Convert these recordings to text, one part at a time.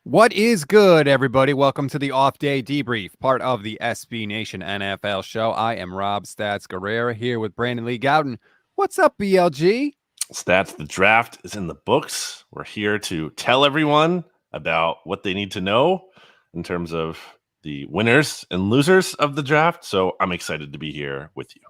What is good, everybody? Welcome to the Off Day Debrief, part of the SB Nation NFL show. I am Rob Stats Guerrera here with Brandon Lee Gowton. What's up, BLG? Stats, the draft is in the books. We're here to tell everyone about what they need to know in terms of the winners and losers of the draft. So I'm excited to be here with you.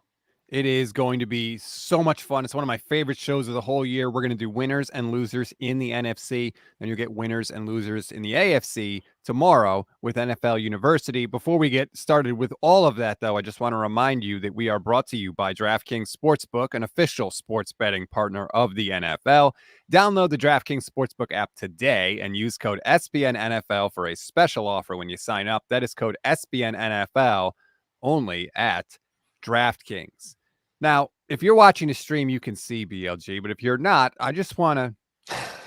It is going to be so much fun. It's one of my favorite shows of the whole year. We're going to do winners and losers in the NFC, and you'll get winners and losers in the AFC tomorrow with NFL University. Before we get started with all of that, though, I just want to remind you that we are brought to you by DraftKings Sportsbook, an official sports betting partner of the NFL. Download the DraftKings Sportsbook app today and use code SBNNFL for a special offer when you sign up. That is code SBNNFL only at DraftKings. Now, if you're watching the stream, you can see BLG, but if you're not, I just want to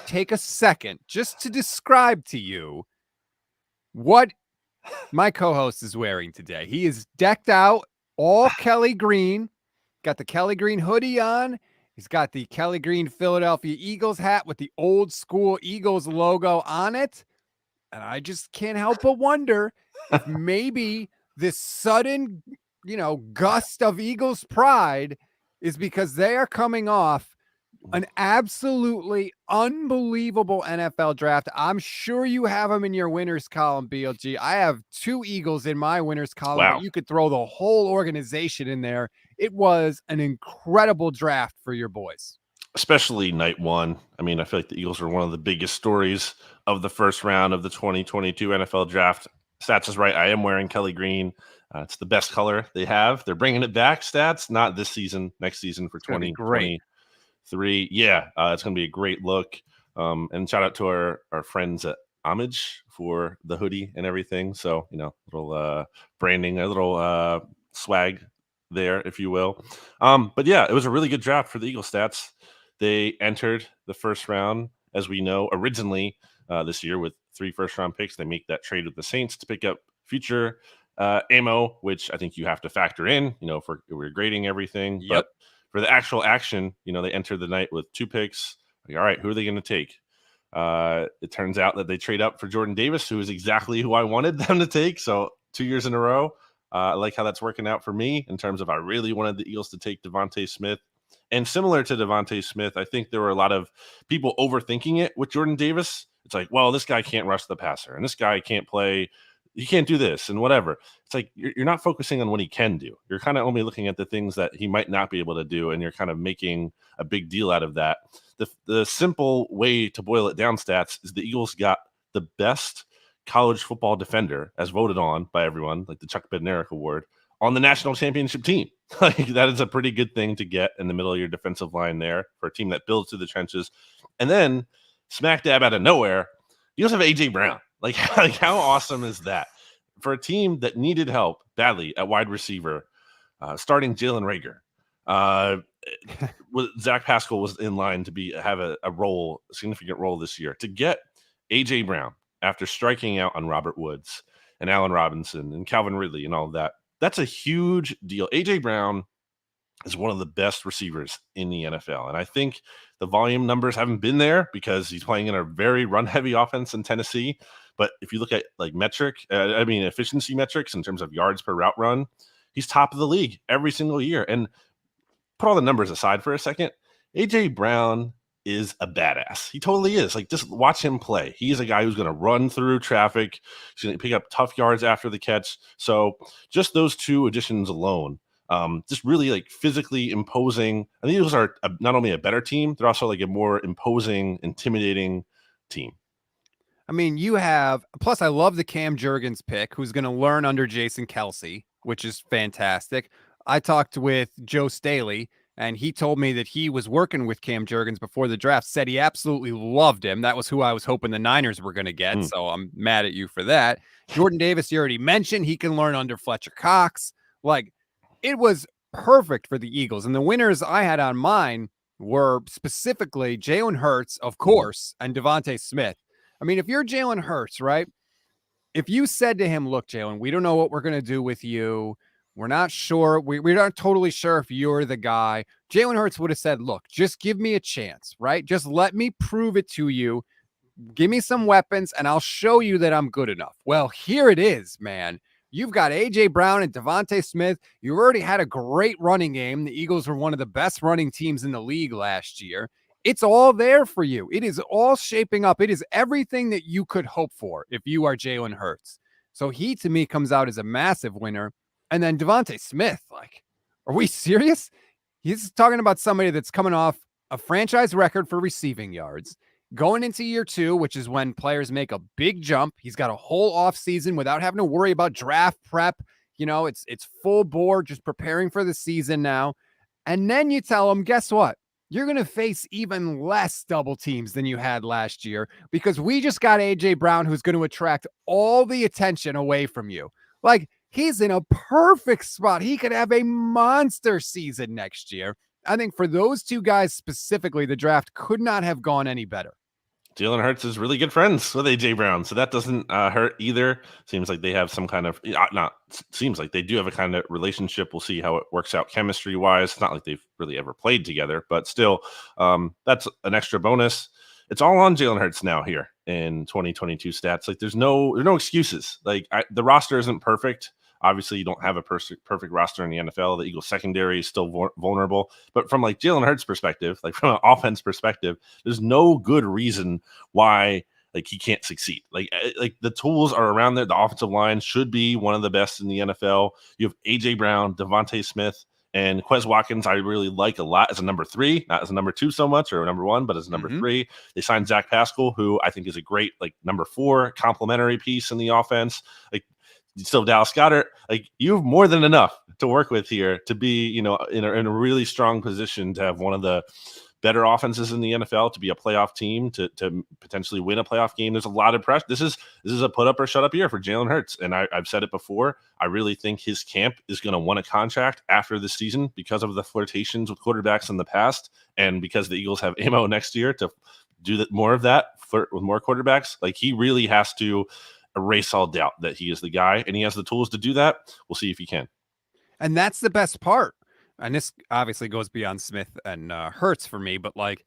take a second just to describe to you what my co-host is wearing today. He is decked out all Kelly green, got the Kelly green hoodie on. He's got the Kelly green Philadelphia Eagles hat with the old school Eagles logo on it. And I just can't help but wonder if maybe this sudden gust of Eagles pride is because they are coming off an absolutely unbelievable NFL draft. I'm sure you have them in your winners column, BLG. I have two Eagles in my winners column. Wow. But you could throw the whole organization in there. It was an incredible draft for your boys. Especially night one. I mean, I feel like the Eagles are one of the biggest stories of the first round of the 2022 NFL draft. Stats is right. I am wearing Kelly green. It's the best color they have. They're bringing it back, Stats, not this season, next season for 2023. Yeah, it's going to be a great look. And shout out to our friends at Homage for the hoodie and everything. So, little branding, a little swag there, if you will. But yeah, it was a really good draft for the Eagle. Stats. They entered the first round, as we know, originally this year with 3 first-round picks. They make that trade with the Saints to pick up future ammo, which I think you have to factor in, for we're grading everything. Yep. But for the actual action, they entered the night with 2 picks. Like, all right, who are they going to take? It turns out that they trade up for Jordan Davis, who is exactly who I wanted them to take. So 2 years in a row. I like how that's working out for me in terms of I really wanted the Eagles to take Devontae Smith. And similar to Devontae Smith, I think there were a lot of people overthinking it with Jordan Davis. It's like, well, this guy can't rush the passer, and this guy can't play. He can't do this and whatever. It's like you're not focusing on what he can do. You're kind of only looking at the things that he might not be able to do, and you're kind of making a big deal out of that. The simple way to boil it down, Stats, is the Eagles got the best college football defender, as voted on by everyone, like the Chuck Bednarik Award, on the national championship team. Like, that is a pretty good thing to get in the middle of your defensive line there for a team that builds through the trenches. And then smack dab out of nowhere, you also have A.J. Brown. Like how awesome is that? For a team that needed help badly at wide receiver, starting Jalen Reagor. Zach Pascal was in line to have a significant role this year. To get A.J. Brown after striking out on Robert Woods and Allen Robinson and Calvin Ridley and all of that, that's a huge deal. A.J. Brown is one of the best receivers in the NFL. And I think the volume numbers haven't been there because he's playing in a very run-heavy offense in Tennessee. But if you look at efficiency metrics in terms of yards per route run, he's top of the league every single year. And put all the numbers aside for a second, A.J. Brown is a badass. He totally is. Like, just watch him play. He's a guy who's going to run through traffic. He's going to pick up tough yards after the catch. So just those 2 additions alone, just really like physically imposing. I think those are not only a better team, they're also like a more imposing, intimidating team. I mean, plus I love the Cam Jurgens pick, who's going to learn under Jason Kelsey, which is fantastic. I talked with Joe Staley, and he told me that he was working with Cam Jurgens before the draft, said he absolutely loved him. That was who I was hoping the Niners were going to get, so I'm mad at you for that. Jordan Davis, you already mentioned, he can learn under Fletcher Cox. Like, it was perfect for the Eagles. And the winners I had on mine were specifically Jalen Hurts, of course, and Devontae Smith. I mean, if you're Jalen Hurts, right? If you said to him, look, Jalen, we don't know what we're going to do with you. We're not sure. We're not totally sure if you're the guy. Jalen Hurts would have said, look, just give me a chance, right? Just let me prove it to you. give me some weapons and I'll show you that I'm good enough. Well, here it is, man. You've got A.J. Brown and Devontae Smith. You already had a great running game. The Eagles were one of the best running teams in the league last year. It's all there for you. It is all shaping up. It is everything that you could hope for if you are Jalen Hurts. So he, to me, comes out as a massive winner. And then Devontae Smith, like, are we serious? He's talking about somebody that's coming off a franchise record for receiving yards, going into year 2, which is when players make a big jump. He's got a whole off season without having to worry about draft prep. You know, it's full board, just preparing for the season now. And then you tell him, guess what? You're going to face even less double teams than you had last year because we just got A.J. Brown, who's going to attract all the attention away from you. Like, he's in a perfect spot. He could have a monster season next year. I think for those two guys specifically, the draft could not have gone any better. Jalen Hurts is really good friends with A.J. Brown, so that doesn't hurt either. Seems like they have some kind of seems like they do have a kind of relationship. We'll see how it works out chemistry-wise. It's not like they've really ever played together, but still, that's an extra bonus. It's all on Jalen Hurts now here in 2022 stats. Like there's no excuses. Like the roster isn't perfect. Obviously, you don't have a perfect roster in the NFL. The Eagles secondary is still vulnerable. But from like Jalen Hurts' perspective, like from an offense perspective, there's no good reason why like he can't succeed. Like the tools are around there. The offensive line should be one of the best in the NFL. You have A.J. Brown, Devontae Smith, and Quez Watkins I really like a lot as a number 3, not as a number 2 so much or number 1, but as a number 3. They signed Zach Pascal, who I think is a great like number 4 complementary piece in the offense. Like still Dallas Goedert, like you have more than enough to work with here to be, you know, in a really strong position to have one of the better offenses in the NFL, to be a playoff team, to potentially win a playoff game. There's a lot of pressure. This is a put up or shut up year for Jalen Hurts. And I've said it before. I really think his camp is going to want a contract after this season because of the flirtations with quarterbacks in the past. And because the Eagles have ammo next year to do more of that, flirt with more quarterbacks. Like he really has to erase all doubt that he is the guy, and he has the tools to do that. We'll see if he can. And that's the best part. And this obviously goes beyond Smith and Hurts for me, but like,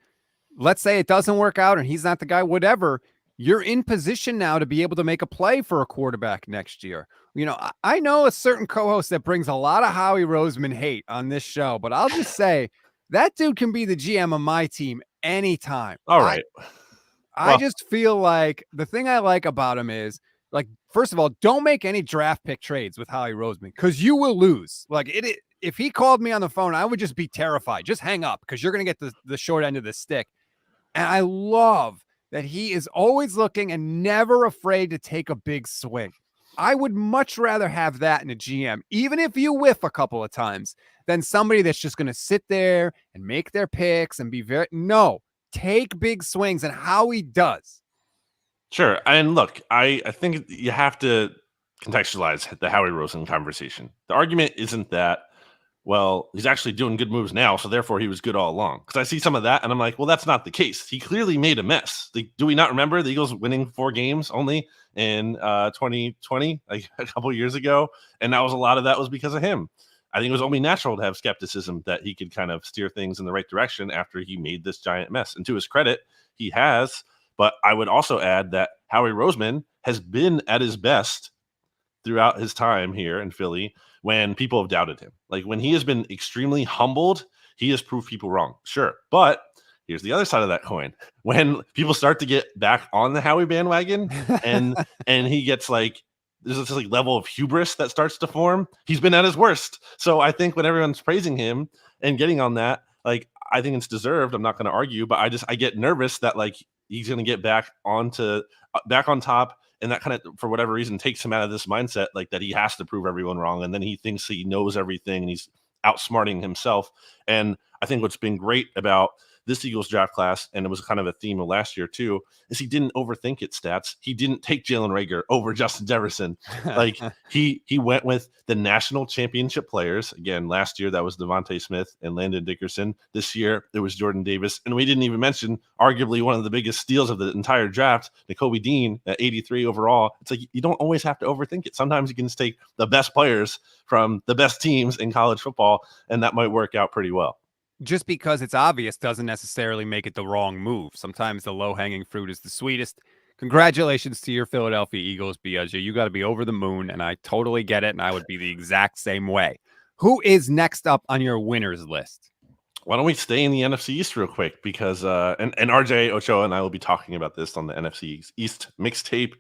let's say it doesn't work out and he's not the guy, whatever. You're in position now to be able to make a play for a quarterback next year. You know, I know a certain co-host that brings a lot of Howie Roseman hate on this show, but I'll just say that dude can be the GM of my team anytime. All right. I just feel like the thing I like about him is, like, first of all, don't make any draft pick trades with Howie Roseman because you will lose. Like if he called me on the phone, I would just be terrified. Just hang up because you're going to get the short end of the stick. And I love that he is always looking and never afraid to take a big swing. I would much rather have that in a GM, even if you whiff a couple of times, than somebody that's just going to sit there and make their picks and be take big swings, and Howie does. Sure. And look, I think you have to contextualize the Howie Roseman conversation. The argument isn't that, well, he's actually doing good moves now, so therefore he was good all along. Because I see some of that, and I'm like, well, that's not the case. He clearly made a mess. Do we not remember the Eagles winning 4 games only in 2020, like a couple of years ago? And a lot of that was because of him. I think it was only natural to have skepticism that he could kind of steer things in the right direction after he made this giant mess. And to his credit, he has. But I would also add that Howie Roseman has been at his best throughout his time here in Philly when people have doubted him. Like when he has been extremely humbled, he has proved people wrong. Sure. But here's the other side of that coin. When people start to get back on the Howie bandwagon and he gets like, there's this like level of hubris that starts to form, he's been at his worst. So I think when everyone's praising him and getting on that, like, I think it's deserved. I'm not going to argue, but I get nervous that like he's going to get back on top. And that kind of, for whatever reason, takes him out of this mindset, like that he has to prove everyone wrong. And then he thinks he knows everything and he's outsmarting himself. And I think what's been great about this Eagles draft class, and it was kind of a theme of last year too, is he didn't overthink it. Stats. He didn't take Jalen Reagor over Justin Jefferson. Like he went with the national championship players. Again, last year that was Devontae Smith and Landon Dickerson. This year it was Jordan Davis, and we didn't even mention arguably one of the biggest steals of the entire draft, Nakobe Dean at 83 overall. It's like you don't always have to overthink it. Sometimes you can just take the best players from the best teams in college football, and that might work out pretty well. just because it's obvious doesn't necessarily make it the wrong move. Sometimes the low-hanging fruit is the sweetest. Congratulations to your Philadelphia Eagles, BLG. You got to be over the moon, and I totally get it, and I would be the exact same way. Who is next up on your winners list? Why don't we stay in the NFC East real quick? Because and RJ Ochoa and I will be talking about this on the NFC East mixtape.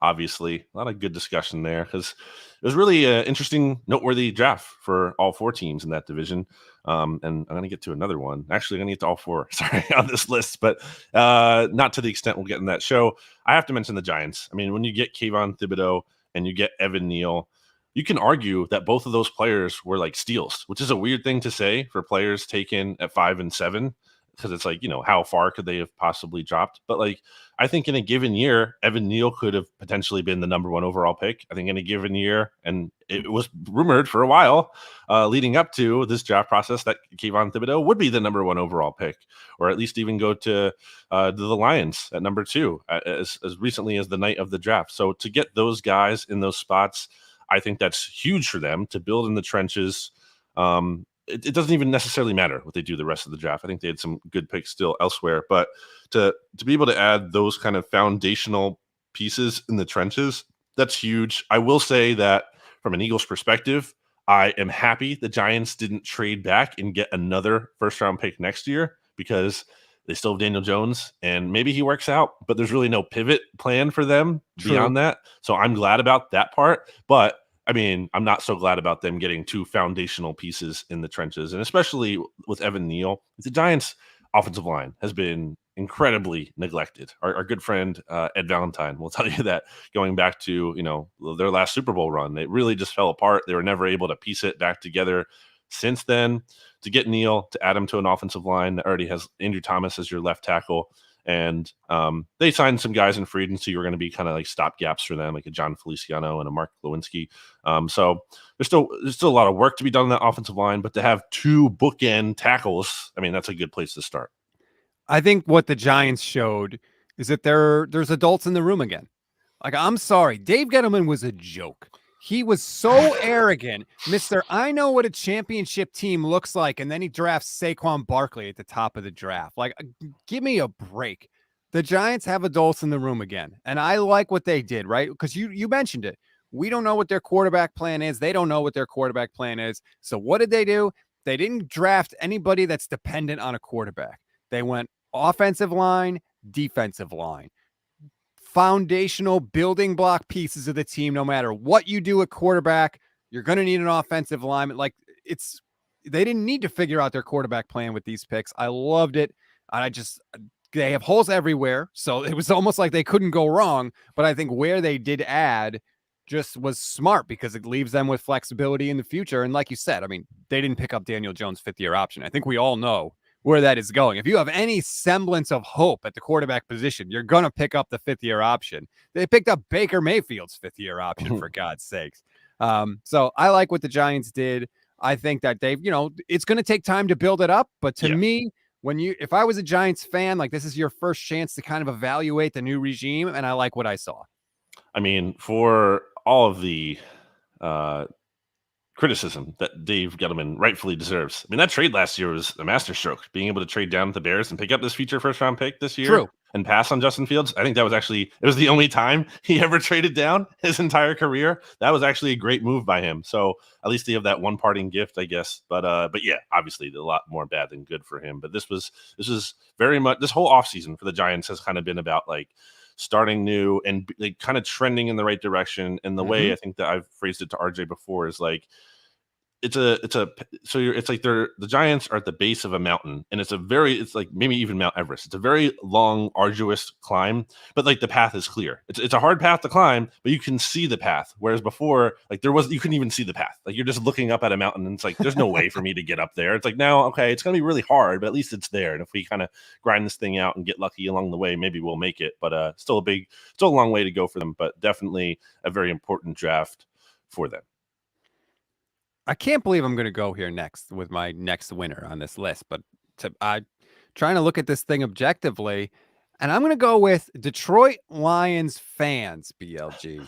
Obviously, a lot of good discussion there because it was really an interesting, noteworthy draft for all four teams in that division. And I'm going to get to another one. Actually, I'm going to get to all four, sorry, on this list, but not to the extent we'll get in that show. I have to mention the Giants. I mean, when you get Kayvon Thibodeau and you get Evan Neal, you can argue that both of those players were like steals, which is a weird thing to say for players taken at 5 and 7, because it's like, how far could they have possibly dropped? But like, I think in a given year, Evan Neal could have potentially been the number 1 overall pick. I think in a given year, and it was rumored for a while leading up to this draft process that Kayvon Thibodeau would be the number 1 overall pick, or at least even go to the Lions at number 2 as recently as the night of the draft. So to get those guys in those spots, I think that's huge for them to build in the trenches. It doesn't even necessarily matter what they do the rest of the draft. I think they had some good picks still elsewhere, but to be able to add those kind of foundational pieces in the trenches, that's huge. I will say that from an Eagles perspective, I am happy the Giants didn't trade back and get another first-round pick next year, because they still have Daniel Jones, and maybe he works out, but there's really no pivot plan for them beyond that. So I'm glad about that part. But I mean, I'm not so glad about them getting 2 foundational pieces in the trenches, and especially with Evan Neal. The Giants' offensive line has been incredibly neglected. Our good friend Ed Valentine will tell you that going back to their last Super Bowl run, they really just fell apart. They were never able to piece it back together. Since then, to get Neal, to add him to an offensive line that already has Andrew Thomas as your left tackle, and they signed some guys in free agency who are going to be kind of like stopgaps for them, like a John Feliciano and a Mark Lewinsky. So there's still a lot of work to be done on that offensive line, but to have 2 bookend tackles, I mean, that's a good place to start. I think what the Giants showed is that there's adults in the room again. Like, I'm sorry, Dave Gettleman was a joke. He was so arrogant, Mr. I know what a championship team looks like, and then he drafts Saquon Barkley at the top of the draft. Like, give me a break. The Giants have adults in the room again, and I like what they did, right? Because you mentioned it. We don't know what their quarterback plan is. They don't know what their quarterback plan is. So what did they do? They didn't draft anybody that's dependent on a quarterback. They went offensive line, defensive line. Foundational building block pieces of the team. No matter what you do at quarterback, you're going to need an offensive lineman. Like, they didn't need to figure out their quarterback plan with these picks. I loved it. They have holes everywhere. So it was almost like they couldn't go wrong. But I think where they did add just was smart, because it leaves them with flexibility in the future. And like you said, I mean, they didn't pick up Daniel Jones' 5th-year option. I think we all know where that is going. If you have any semblance of hope at the quarterback position, you're going to pick up the 5th-year option. They picked up Baker Mayfield's 5th-year option, for God's sakes. So I like what the Giants did. I think that it's going to take time to build it up. But to me, if I was a Giants fan, like, this is your first chance to kind of evaluate the new regime. And I like what I saw. I mean, for all of the criticism that Dave Gettleman rightfully deserves. I mean, that trade last year was a masterstroke. Being able to trade down with the Bears and pick up this future first-round pick this year. True. And pass on Justin Fields. I think that was it was the only time he ever traded down his entire career. That was actually a great move by him. So at least they have that one parting gift, I guess. But yeah, obviously a lot more bad than good for him. But this is very much, this whole offseason for the Giants has kind of been about like starting new and like kind of trending in the right direction. And the way I think that I've phrased it to RJ before is like, it's like the Giants are at the base of a mountain, and it's like maybe even Mount Everest. It's a very long, arduous climb, but like the path is clear. It's a hard path to climb, but you can see the path. Whereas before, like you couldn't even see the path. Like you're just looking up at a mountain, and it's like there's no way for me to get up there. It's like now, okay, it's gonna be really hard, but at least it's there. And if we kind of grind this thing out and get lucky along the way, maybe we'll make it. But still a long way to go for them. But definitely a very important draft for them. I can't believe I'm going to go here next with my next winner on this list, but I'm trying to look at this thing objectively, and I'm going to go with Detroit Lions fans, BLG.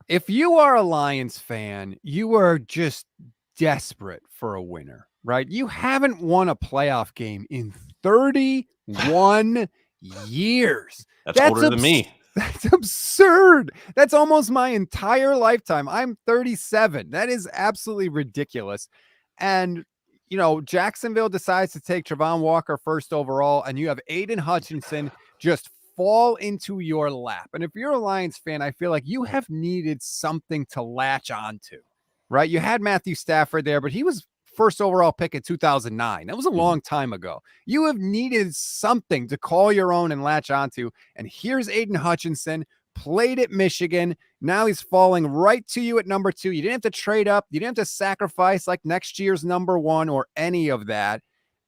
If you are a Lions fan, you are just desperate for a winner. right? You haven't won a playoff game in 31 years. That's older than me. That's absurd. That's almost my entire lifetime. I'm 37. That is absolutely ridiculous. And, Jacksonville decides to take Travon Walker first overall, and you have Aiden Hutchinson just fall into your lap. And if you're a Lions fan, I feel like you have needed something to latch onto, right? You had Matthew Stafford there, but he was first overall pick in 2009. That was a long time ago. You have needed something to call your own and latch onto. And here's Aiden Hutchinson, played at Michigan. Now he's falling right to you at number 2. You didn't have to trade up. You didn't have to sacrifice like next year's number 1 or any of that.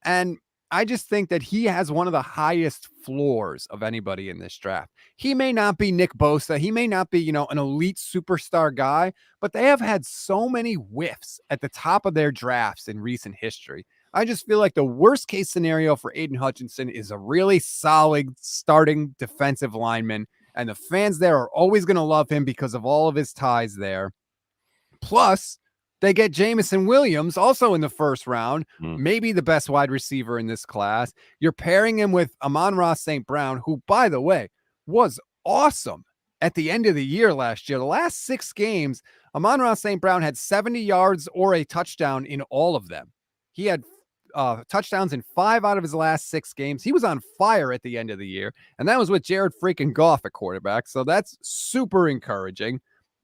And I just think that he has one of the highest floors of anybody in this draft. He may not be Nick Bosa. He may not be, an elite superstar guy, but they have had so many whiffs at the top of their drafts in recent history. I just feel like the worst case scenario for Aiden Hutchinson is a really solid starting defensive lineman, and the fans there are always going to love him because of all of his ties there. Plus, they get Jameson Williams also in the first round, maybe the best wide receiver in this class. You're pairing him with Amon-Ra St. Brown, who, by the way, was awesome at the end of the year last year. The last 6 games, Amon-Ra St. Brown had 70 yards or a touchdown in all of them. He had touchdowns in 5 out of his last 6 games. He was on fire at the end of the year, and that was with Jared freaking Goff at quarterback, so that's super encouraging.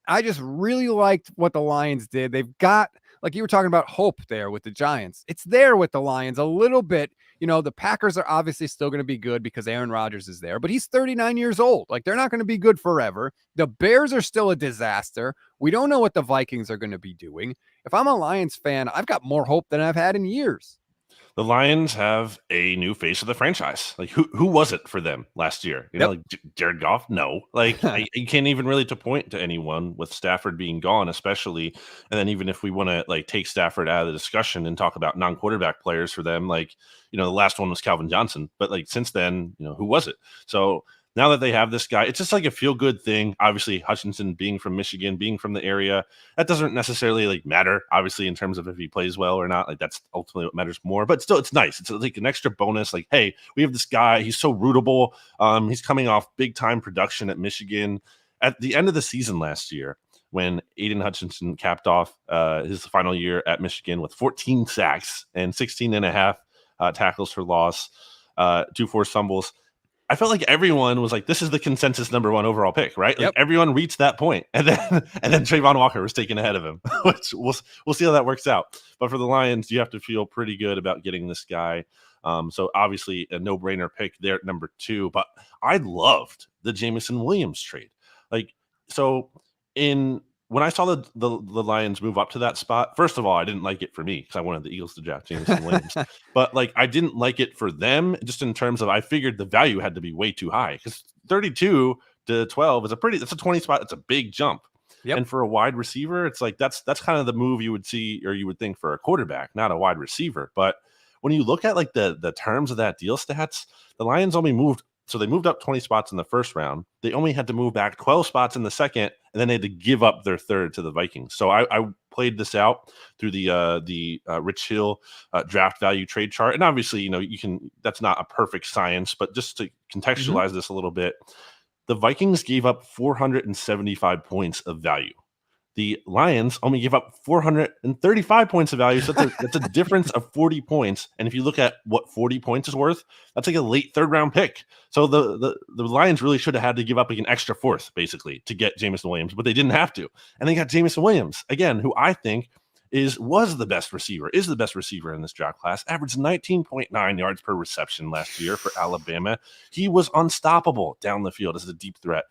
I just really liked what the Lions did. They've got, like you were talking about, hope there with the Giants. It's there with the Lions a little bit. The Packers are obviously still going to be good because Aaron Rodgers is there, but he's 39 years old. Like, they're not going to be good forever. The Bears are still a disaster. We don't know what the Vikings are going to be doing. If I'm a Lions fan, I've got more hope than I've had in years. The Lions have a new face of the franchise. Like, who was it for them last year? Like Jared Goff? No. Like, you can't even really point to anyone with Stafford being gone, especially. And then even if we want to like take Stafford out of the discussion and talk about non-quarterback players for them, like, the last one was Calvin Johnson. But like since then, who was it? So now that they have this guy, it's just like a feel-good thing. Obviously, Hutchinson being from Michigan, being from the area, that doesn't necessarily like matter, obviously, in terms of if he plays well or not. Like, that's ultimately what matters more. But still, it's nice. It's like an extra bonus. Like, hey, we have this guy. He's so rootable. He's coming off big-time production at Michigan. At the end of the season last year, when Aiden Hutchinson capped off his final year at Michigan with 14 sacks and 16 and a half tackles for loss, 2 forced fumbles, I felt like everyone was like, this is the consensus number 1 overall pick, right? Like, everyone reached that point. And then Travon Walker was taken ahead of him, which we'll see how that works out. But for the Lions, you have to feel pretty good about getting this guy. So obviously a no-brainer pick there at number 2. But I loved the Jameson Williams trade. Like, so when I saw the Lions move up to that spot, first of all, I didn't like it for me because I wanted the Eagles to draft Jameson Williams. But like, I didn't like it for them just in terms of I figured the value had to be way too high because 32 to 12 is that's a 20 spot. It's a big jump. And for a wide receiver, it's like that's kind of the move you would see or you would think for a quarterback, not a wide receiver. But when you look at like the terms of that deal stats, the Lions only moved. So they moved up 20 spots in the first round. They only had to move back 12 spots in the second, and then they had to give up their third to the Vikings. So I played this out through the Rich Hill draft value trade chart. And obviously, that's not a perfect science, but just to contextualize this a little bit, the Vikings gave up 475 points of value. The Lions only gave up 435 points of value. So that's a difference of 40 points. And if you look at what 40 points is worth, that's like a late 3rd round pick. So the Lions really should have had to give up like an extra 4th, basically, to get Jameson Williams, but they didn't have to. And they got Jameson Williams, again, who I think is the best receiver in this draft class, averaged 19.9 yards per reception last year for Alabama. He was unstoppable down the field as a deep threat.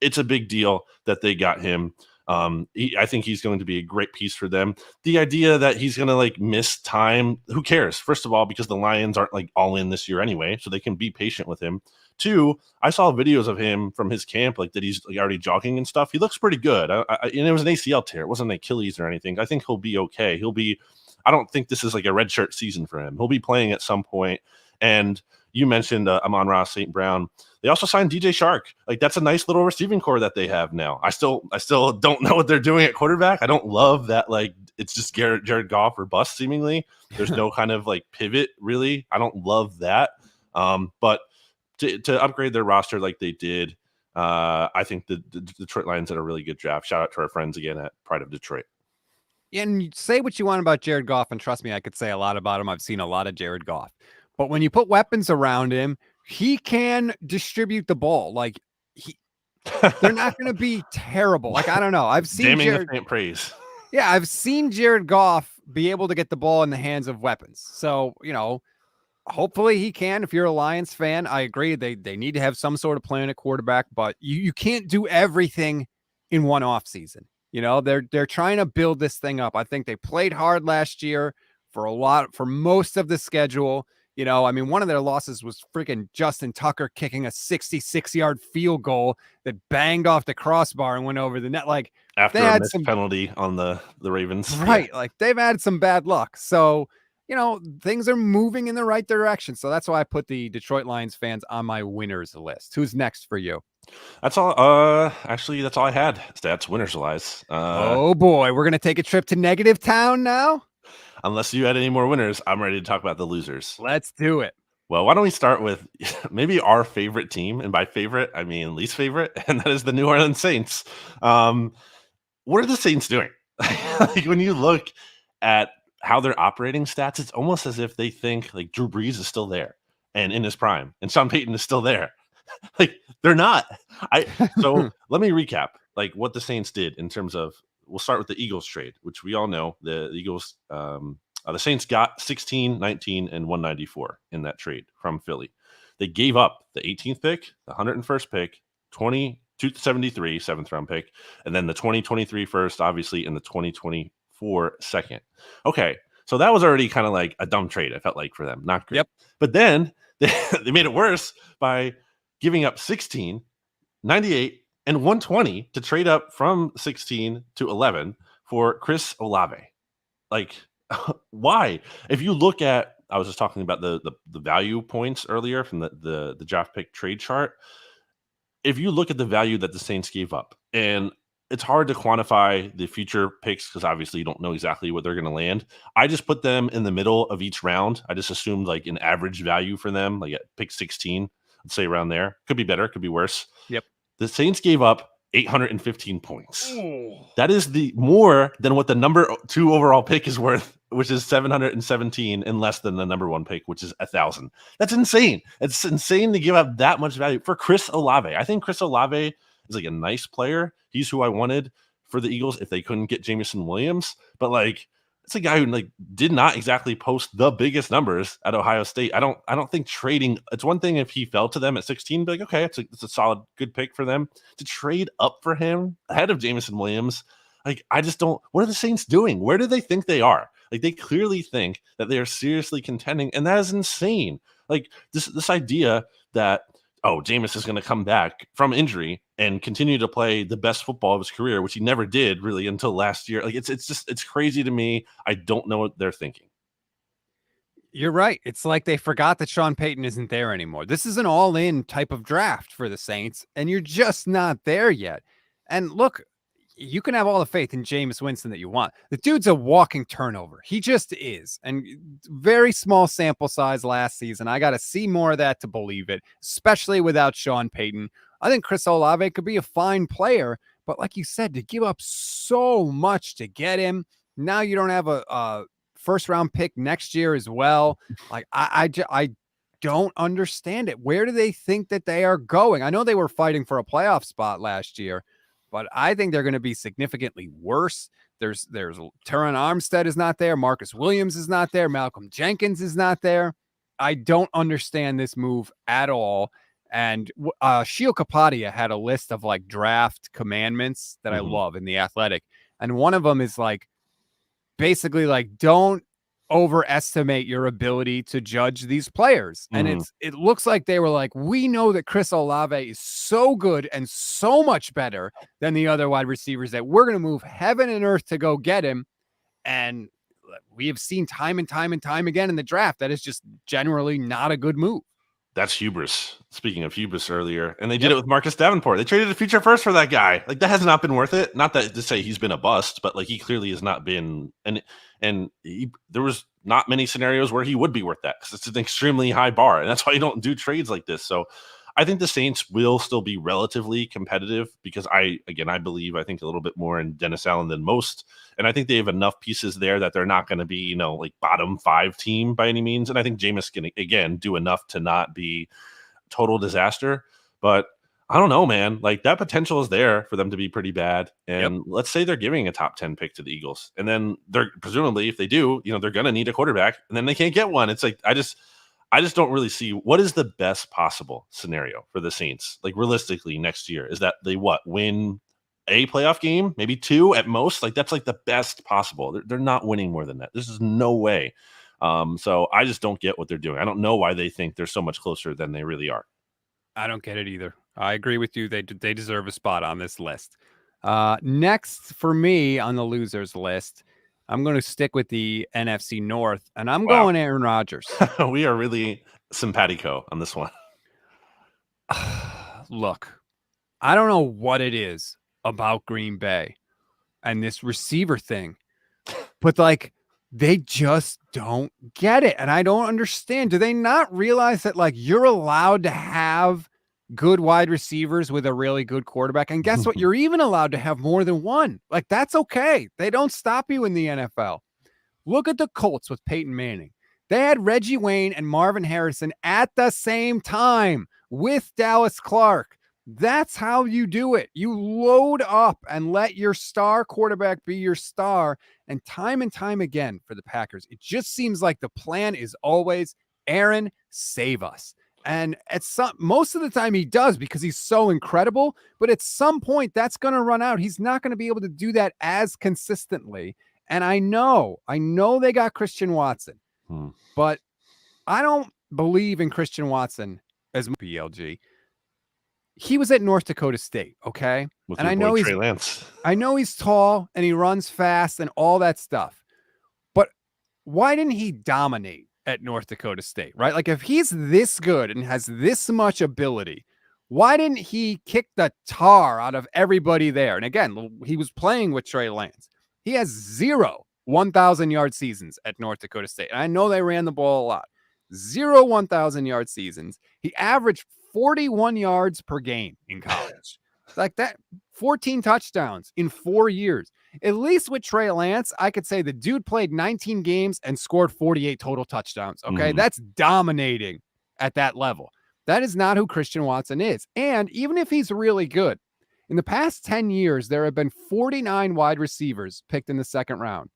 It's a big deal that they got him. I think he's going to be a great piece for them. The idea that he's going to like miss time, who cares? First of all, because the Lions aren't like all in this year anyway, so they can be patient with him. 2, I saw videos of him from his camp, like that he's like already jogging and stuff. He looks pretty good. And it was an ACL tear. It wasn't an Achilles or anything. I think he'll be okay. I don't think this is like a redshirt season for him. He'll be playing at some point. And you mentioned Amon-Ra St. Brown. They also signed DJ Shark. Like, that's a nice little receiving core that they have now. I still don't know what they're doing at quarterback. I don't love that. Like, it's just Jared Goff or bust seemingly. There's no kind of like pivot really. I don't love that. But to upgrade their roster like they did, I think the Detroit Lions did a really good job. Shout out to our friends again at Pride of Detroit. And you say what you want about Jared Goff, and trust me, I could say a lot about him. I've seen a lot of Jared Goff. But when you put weapons around him, he can distribute the ball. Like, they're not going to be terrible. Like, I don't know. I've seen Jared praise. Yeah, I've seen Jared Goff be able to get the ball in the hands of weapons. So, hopefully he can. If you're a Lions fan, I agree. They need to have some sort of plan at quarterback, but you can't do everything in one offseason. They're trying to build this thing up. I think they played hard last year for most of the schedule. One of their losses was freaking Justin Tucker kicking a 66-yard field goal that banged off the crossbar and went over the net. Like, after a missed penalty on the Ravens. Right. Yeah. Like, they've had some bad luck. So, things are moving in the right direction. So that's why I put the Detroit Lions fans on my winners list. Who's next for you? That's all. Actually, that's all I had. Stats, winners, lies. Oh boy, we're gonna take a trip to negative town now. Unless you had any more winners, I'm ready to talk about the losers. Let's do it. Well, why don't we start with maybe our favorite team, and by favorite I mean least favorite, and that is the New Orleans Saints. What are the Saints doing? Like, when you look at how they're operating stats, it's almost as if they think like Drew Brees is still there and in his prime, and Sean Payton is still there. Like, they're not. So let me recap like what the Saints did in terms of. We'll start with the Eagles trade, which we all know the Eagles. The Saints got 16, 19, and 194 in that trade from Philly. They gave up the 18th pick, the 101st pick, 273 7th round pick, and then the 2023 first, obviously, and the 2024 second. Okay, so that was already kind of like a dumb trade. I felt like for them, not great. Yep. But then they made it worse by giving up 16, 98, and 120 to trade up from 16 to 11 for Chris Olave. Like, why? If you look at, I was just talking about the value points earlier from the draft pick trade chart. If you look at the value that the Saints gave up, and it's hard to quantify the future picks because obviously you don't know exactly what they're going to land. I just put them in the middle of each round. I just assumed like an average value for them, like at pick 16, let's say around there. Could be better, could be worse. Yep. The Saints gave up 815 points. Ooh. That is more than what the number 2 overall pick is worth, which is 717, and less than the number 1 pick, which is 1,000. That's insane. It's insane to give up that much value for Chris Olave. I think Chris Olave is like a nice player. He's who I wanted for the Eagles if they couldn't get Jameson Williams. But like, it's a guy who like did not exactly post the biggest numbers at Ohio State. I don't think trading. It's one thing if he fell to them at 16, be like, okay, it's a solid, good pick for them. To trade up for him ahead of Jameson Williams, like, I just don't. What are the Saints doing? Where do they think they are? Like, they clearly think that they are seriously contending, and that is insane. Like, this idea that, oh, Jameis is going to come back from injury and continue to play the best football of his career, which he never did really until last year. Like, it's crazy to me. I don't know what they're thinking. You're right. It's like they forgot that Sean Payton isn't there anymore. This is an all-in type of draft for the Saints, and you're just not there yet. And look, you can have all the faith in Jameis Winston that you want. The dude's a walking turnover. He just is. And very small sample size last season. I got to see more of that to believe it, especially without Sean Payton. I think Chris Olave could be a fine player, but like you said, to give up so much to get him, now you don't have a first round pick next year as well. Like, I don't understand it. Where do they think that they are going? I know they were fighting for a playoff spot last year, but I think they're going to be significantly worse. There's Teron Armstead is not there. Marcus Williams is not there. Malcolm Jenkins is not there. I don't understand this move at all. And Shio Kapadia had a list of like draft commandments that I love in The Athletic. And one of them is like, basically like, don't overestimate your ability to judge these players. And it looks like they were like, we know that Chris Olave is so good and so much better than the other wide receivers that we're going to move heaven and earth to go get him. And we have seen time and time and time again in the draft that is just generally not a good move. That's hubris. Speaking of hubris earlier, and they did it with Marcus Davenport. They traded a future first for that guy. Like, that has not been worth it. Not that to say he's been a bust, but like, he clearly has not been. And there was not many scenarios where he would be worth that, because it's an extremely high bar, and that's why you don't do trades like this. So I think the Saints will still be relatively competitive, because I think a little bit more in Dennis Allen than most. And I think they have enough pieces there that they're not going to be, like bottom 5 team by any means. And I think Jameson can, again, do enough to not be total disaster. But I don't know, man. Like, that potential is there for them to be pretty bad. And let's say they're giving a top 10 pick to the Eagles. And then they're presumably, if they do, they're going to need a quarterback, and then they can't get one. It's like, I just don't really see what is the best possible scenario for the Saints. Like, realistically, next year is that they win a playoff game, maybe 2 at most. Like, that's like the best possible. They're not winning more than that. This is no way. So I just don't get what they're doing. I don't know why they think they're so much closer than they really are. I don't get it either. I agree with you. They deserve a spot on this list. Next for me on the losers list, I'm going to stick with the NFC North, and I'm going Aaron Rodgers. We are really simpatico on this one. Look, I don't know what it is about Green Bay and this receiver thing, but like, they just don't get it. And I don't understand. Do they not realize that, like, you're allowed to have good wide receivers with a really good quarterback? And guess what? You're even allowed to have more than one. Like, that's okay. They don't stop you in the NFL. Look at the Colts with Peyton Manning. They had Reggie Wayne and Marvin Harrison at the same time with Dallas Clark. That's how you do it. You load up and let your star quarterback be your star. And time again for the Packers, it just seems like the plan is always, Aaron, save us. And most of the time he does, because he's so incredible. But at some point, that's going to run out. He's not going to be able to do that as consistently. And I know they got Christian Watson, but I don't believe in Christian Watson as BLG. He was at North Dakota State, okay? And I know Trey Lance. I know he's tall and he runs fast and all that stuff. But why didn't he dominate at North Dakota State, right? Like, if he's this good and has this much ability, why didn't he kick the tar out of everybody there? And again, he was playing with Trey Lance. He has 0 1,000-yard seasons at North Dakota State. And I know they ran the ball a lot. 0 1,000-yard seasons. He averaged 41 yards per game in college. Like that, 14 touchdowns in 4 years. At least with Trey Lance, I could say the dude played 19 games and scored 48 total touchdowns. Okay, that's dominating at that level. That is not who Christian Watson is. And even if he's really good, in the past 10 years, there have been 49 wide receivers picked in the second round.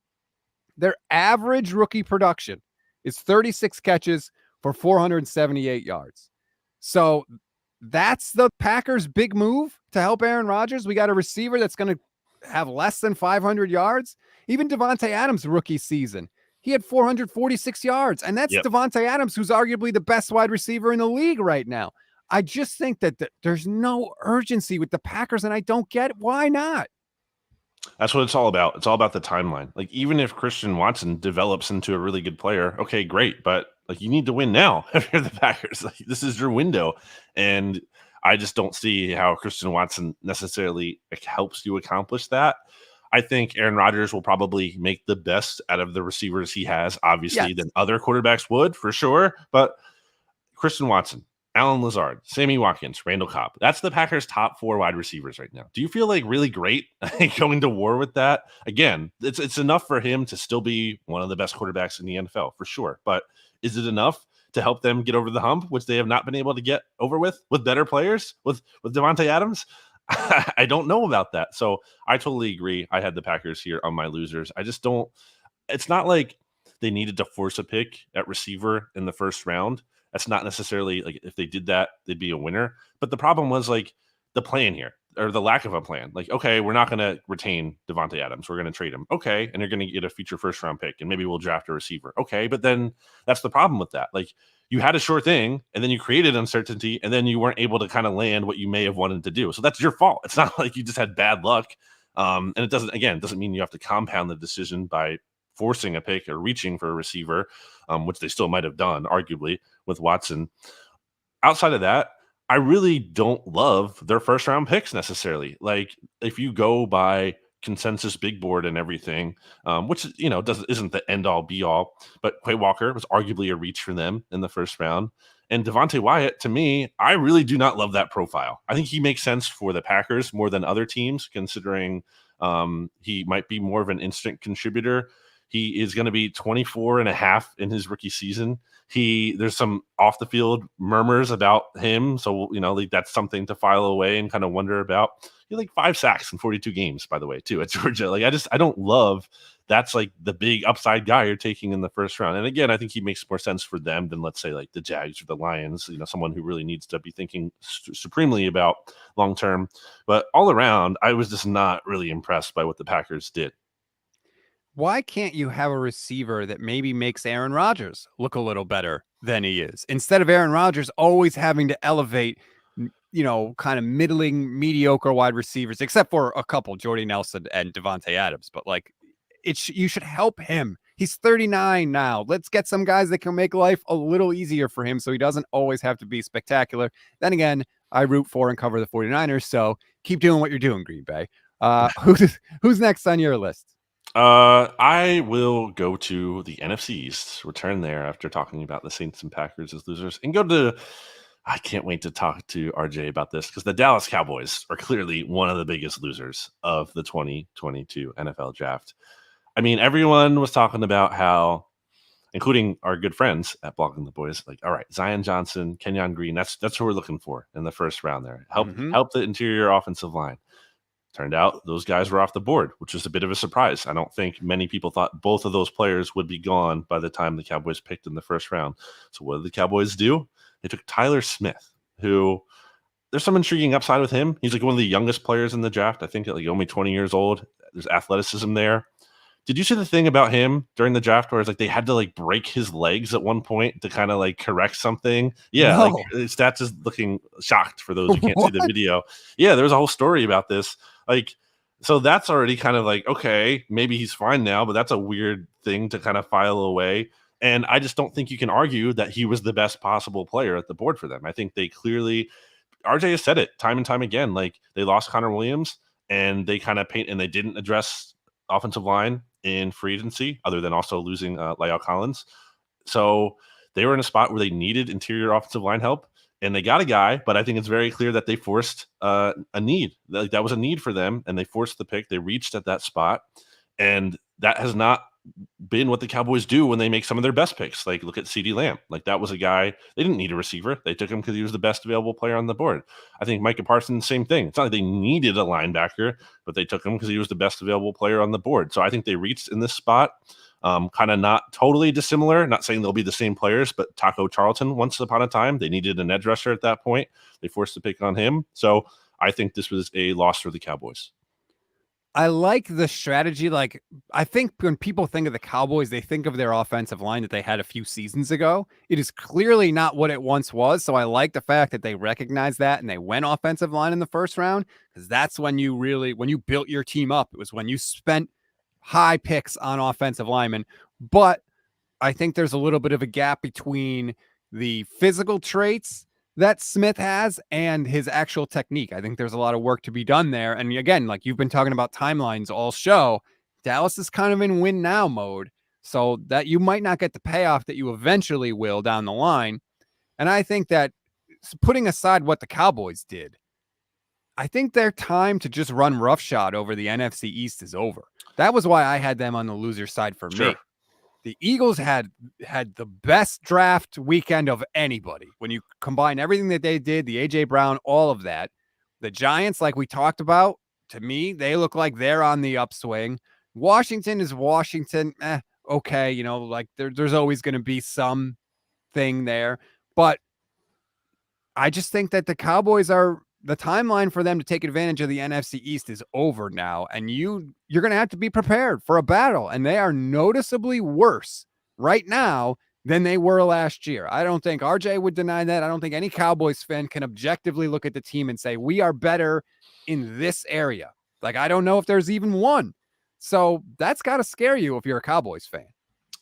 Their average rookie production is 36 catches for 478 yards. So that's the Packers' big move to help Aaron Rodgers. We got a receiver that's going to have less than 500 yards. Even Devontae Adams' rookie season, he had 446 yards. And that's Devontae Adams, who's arguably the best wide receiver in the league right now. I just think that there's no urgency with the Packers, and I don't get it. Why not? That's what it's all about. It's all about the timeline. Like, even if Christian Watson develops into a really good player, okay, great. But like, you need to win now if you're the Packers. Like, this is your window. And I just don't see how Christian Watson necessarily helps you accomplish that. I think Aaron Rodgers will probably make the best out of the receivers he has, obviously, than other quarterbacks would, for sure. But Christian Watson, Alan Lazard, Sammy Watkins, Randall Cobb. That's the Packers' top 4 wide receivers right now. Do you feel like really great going to war with that? Again, it's enough for him to still be one of the best quarterbacks in the NFL, for sure. But is it enough to help them get over the hump, which they have not been able to get over with better players, with Devontae Adams? I don't know about that. So I totally agree. I had the Packers here on my losers. I just don't – it's not like they needed to force a pick at receiver in the first round. That's not necessarily like, if they did that, they'd be a winner. But the problem was like the plan here, or the lack of a plan. Like, okay, we're not going to retain Devontae Adams. We're going to trade him. Okay. And you're going to get a future first round pick, and maybe we'll draft a receiver. Okay. But then that's the problem with that. Like, you had a sure thing, and then you created uncertainty, and then you weren't able to kind of land what you may have wanted to do. So that's your fault. It's not like you just had bad luck. And it doesn't mean you have to compound the decision by forcing a pick or reaching for a receiver, which they still might have done, arguably, with Watson. Outside of that, I really don't love their first round picks necessarily. Like, if you go by consensus big board and everything, which isn't the end all be all, but Quay Walker was arguably a reach for them in the first round. And Devontae Wyatt, to me, I really do not love that profile. I think he makes sense for the Packers more than other teams, considering he might be more of an instant contributor. He is going to be 24 and a half in his rookie season. There's some off the field murmurs about him. So, that's something to file away and kind of wonder about. He had like 5 sacks in 42 games, by the way, too, at Georgia. Like, I don't love that's like the big upside guy you're taking in the first round. And again, I think he makes more sense for them than, let's say, like the Jags or the Lions, someone who really needs to be thinking supremely about long term. But all around, I was just not really impressed by what the Packers did. Why can't you have a receiver that maybe makes Aaron Rodgers look a little better than he is, instead of Aaron Rodgers always having to elevate, kind of middling, mediocre wide receivers, except for a couple, Jordy Nelson and Devontae Adams. But like, you should help him. He's 39 now. Let's get some guys that can make life a little easier for him so he doesn't always have to be spectacular. Then again, I root for and cover the 49ers, so keep doing what you're doing, Green Bay. Who's next on your list? I will go to the NFC East, return there after talking about the Saints and Packers as losers, and go to, I can't wait to talk to RJ about this, because the Dallas Cowboys are clearly one of the biggest losers of the 2022 NFL draft. I mean, everyone was talking about how, including our good friends at Blogging the Boys, like, all right, Zion Johnson, Kenyon Green, that's who we're looking for in the first round there. Help the interior offensive line. Turned out those guys were off the board, which was a bit of a surprise. I don't think many people thought both of those players would be gone by the time the Cowboys picked in the first round. So what did the Cowboys do? They took Tyler Smith, who there's some intriguing upside with him. He's like one of the youngest players in the draft. I think like only 20 years old. There's athleticism there. Did you see the thing about him during the draft where it's like they had to like break his legs at one point to kind of like correct something? Yeah, No. like stats is looking shocked for those who can't see the video. Yeah, there was a whole story about this. Like, so that's already kind of like, okay, maybe he's fine now, but that's a weird thing to kind of file away. And I just don't think you can argue that he was the best possible player at the board for them. I think they clearly, RJ has said it time and time again, like they lost Connor Williams and they kind of they didn't address offensive line in free agency, other than also losing La'el Collins. So they were in a spot where they needed interior offensive line help, and they got a guy, but I think it's very clear that they forced a need. That was a need for them, and they forced the pick. They reached at that spot, and that has not been what the Cowboys do when they make some of their best picks. Like, look at CeeDee Lamb. Like, that was a guy, they didn't need a receiver. They took him because he was the best available player on the board. I think Micah Parsons, same thing. It's not like they needed a linebacker, but they took him because he was the best available player on the board. So I think they reached in this spot, kind of not totally dissimilar. Not saying they'll be the same players, but Taco Charlton, once upon a time, they needed an edge rusher at that point. They forced the pick on him. So I think this was a loss for the Cowboys. I like the strategy. Like, I think when people think of the Cowboys, they think of their offensive line that they had a few seasons ago. It is clearly not what it once was. So I like the fact that they recognize that and they went offensive line in the first round, because that's when you built your team up. It was when you spent high picks on offensive linemen. But I think there's a little bit of a gap between the physical traits that Smith has and his actual technique. I think there's a lot of work to be done there. And again, like you've been talking about timelines all show, Dallas is kind of in win now mode, so that you might not get the payoff that you eventually will down the line. And I think that, putting aside what the Cowboys did, I think their time to just run roughshod over the NFC East is over. That was why I had them on the loser side for me. The Eagles had the best draft weekend of anybody. When you combine everything that they did, the A.J. Brown, all of that. The Giants, like we talked about, to me, they look like they're on the upswing. Washington is Washington. Okay, like there's always going to be some thing there. But I just think that the Cowboys the timeline for them to take advantage of the NFC East is over now, and you're going to have to be prepared for a battle, and they are noticeably worse right now than they were last year. I don't think RJ would deny that. I don't think any Cowboys fan can objectively look at the team and say, we are better in this area. Like, I don't know if there's even one. So that's got to scare you if you're a Cowboys fan.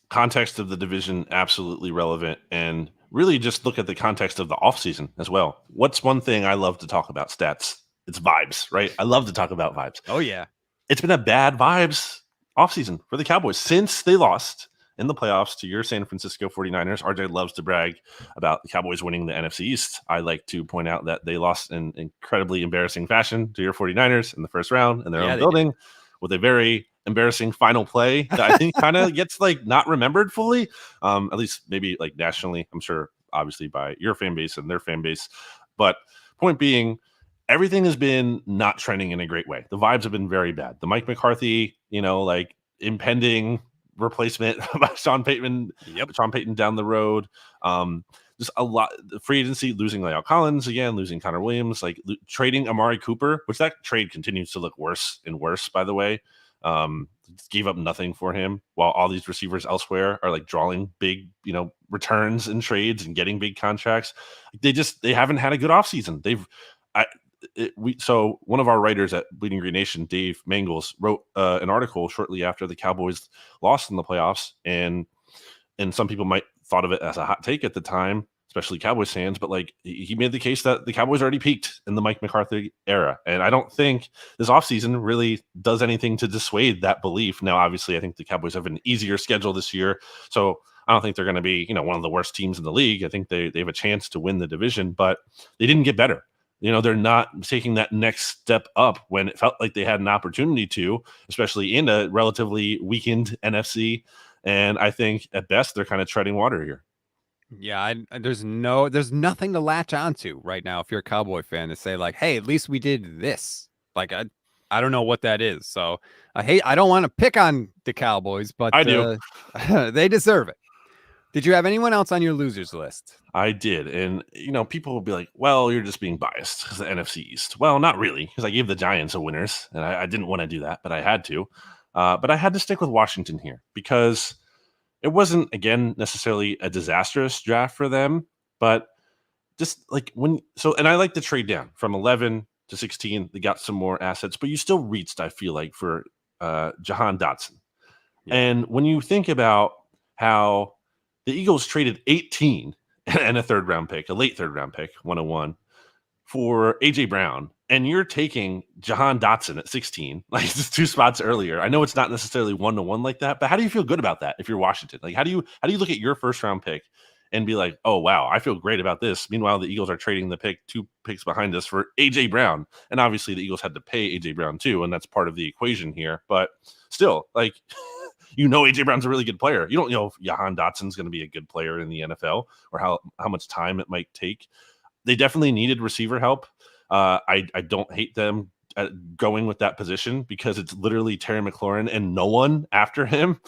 Context of the division, absolutely relevant. And really just look at the context of the offseason as well. What's one thing I love to talk about? Stats. It's vibes, right? I love to talk about vibes. Oh, yeah. It's been a bad vibes offseason for the Cowboys since they lost in the playoffs to your San Francisco 49ers. RJ loves to brag about the Cowboys winning the NFC East. I like to point out that they lost in incredibly embarrassing fashion to your 49ers in the first round in their own building with a very embarrassing final play that I think kind of gets like not remembered fully, at least maybe like nationally. I'm sure obviously by your fan base and their fan base. But point being, everything has been not trending in a great way. The vibes have been very bad. The Mike McCarthy, like impending replacement by Sean Payton down the road. Just a lot. The free agency, losing La'el Collins again, losing Connor Williams, like trading Amari Cooper, which that trade continues to look worse and worse, by the way. Gave up nothing for him while all these receivers elsewhere are like drawing big, returns and trades and getting big contracts. They haven't had a good offseason. So one of our writers at Bleeding Green Nation, Dave Mangles, wrote an article shortly after the Cowboys lost in the playoffs, and some people might thought of it as a hot take at the time, especially Cowboys fans, but like he made the case that the Cowboys already peaked in the Mike McCarthy era. And I don't think this offseason really does anything to dissuade that belief. Now, obviously, I think the Cowboys have an easier schedule this year, so I don't think they're going to be, one of the worst teams in the league. I think they have a chance to win the division, but they didn't get better. They're not taking that next step up when it felt like they had an opportunity to, especially in a relatively weakened NFC. And I think at best they're kind of treading water here. Yeah, there's nothing to latch onto right now if you're a Cowboy fan to say like, hey, at least we did this. Like I don't know what that is. So I don't want to pick on the Cowboys, but I do. They deserve it. Did you have anyone else on your losers list? I did. And, people will be like, well, you're just being biased because the NFC East. Well, not really, because I gave the Giants a winners, and I didn't want to do that, but I had to. But I had to stick with Washington here because it wasn't, again, necessarily a disastrous draft for them, but just like and I like to trade down from 11 to 16. They got some more assets, but you still reached, I feel like, for Jahan Dotson. Yeah. And when you think about how the Eagles traded 18 and a late third round pick, 101, for A.J. Brown, and you're taking Jahan Dotson at 16, like just 2 spots earlier. I know it's not necessarily 1-to-1 like that, but how do you feel good about that if you're Washington? Like, how do you look at your first round pick and be like, oh, wow, I feel great about this? Meanwhile, the Eagles are trading the 2 picks behind us for A.J. Brown. And obviously the Eagles had to pay A.J. Brown too, and that's part of the equation here. But still, like, A.J. Brown's a really good player. You don't know if Jahan Dotson's going to be a good player in the NFL or how much time it might take. They definitely needed receiver help. I don't hate them going with that position because it's literally Terry McLaurin and no one after him.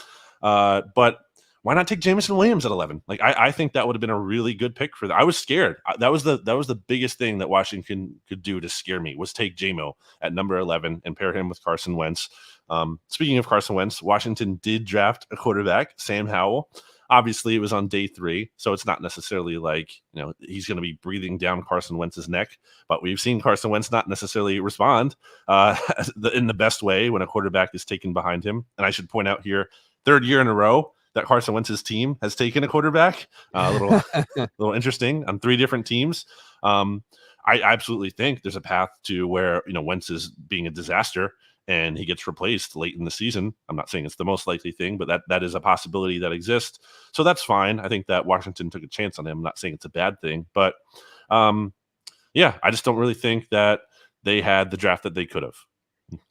But why not take Jameson Williams at 11? Like I think that would have been a really good pick for them. I was scared. That was the biggest thing that Washington could do to scare me was take JMO at number 11 and pair him with Carson Wentz. Speaking of Carson Wentz, Washington did draft a quarterback, Sam Howell. Obviously, it was on day 3, so it's not necessarily like, he's going to be breathing down Carson Wentz's neck, but we've seen Carson Wentz not necessarily respond in the best way when a quarterback is taken behind him. And I should point out here, 3rd year in a row that Carson Wentz's team has taken a quarterback. A little interesting on 3 different teams. I absolutely think there's a path to where, Wentz is being a disaster and he gets replaced late in the season. I'm not saying it's the most likely thing, but that is a possibility that exists. So that's fine. I think that Washington took a chance on him. I'm not saying it's a bad thing, but I just don't really think that they had the draft that they could have.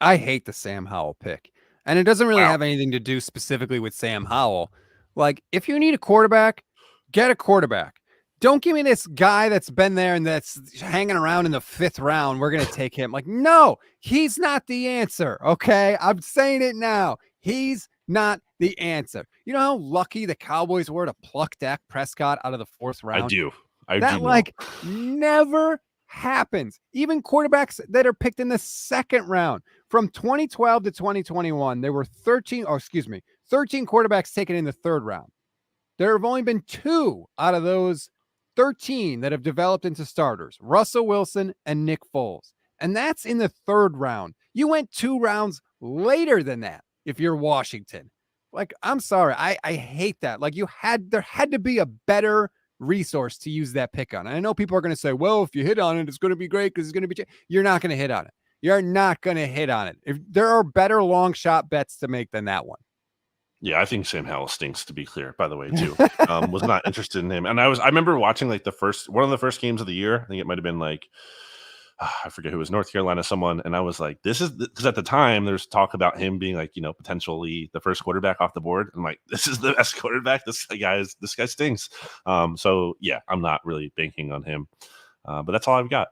I hate the Sam Howell pick. And it doesn't really have anything to do specifically with Sam Howell. Like, if you need a quarterback, get a quarterback. Don't give me this guy that's been there and that's hanging around in the 5th round. We're going to take him. Like, no, he's not the answer. Okay. I'm saying it now. He's not the answer. You know how lucky the Cowboys were to pluck Dak Prescott out of the 4th round? I do. That never happens. Even quarterbacks that are picked in the 2nd round from 2012 to 2021, there were 13 quarterbacks taken in the 3rd round. There have only been 2 out of those 13 that have developed into starters, Russell Wilson and Nick Foles. And that's in the 3rd round. You went 2 rounds later than that if you're Washington. Like, I'm sorry. I hate that. Like, there had to be a better resource to use that pick on. And I know people are going to say, well, if you hit on it, it's going to be great because it's going to be. You're not going to hit on it. You're not going to hit on it. If there are better long shot bets to make than that one. Yeah, I think Sam Howell stinks, to be clear, by the way, too. Was not interested in him. And I remember watching like one of the first games of the year. I think it might have been like, I forget who it was, North Carolina, someone. And I was like, because at the time there's talk about him being like, potentially the first quarterback off the board. I'm like, this is the best quarterback. This guy stinks. So yeah, I'm not really banking on him. But that's all I've got.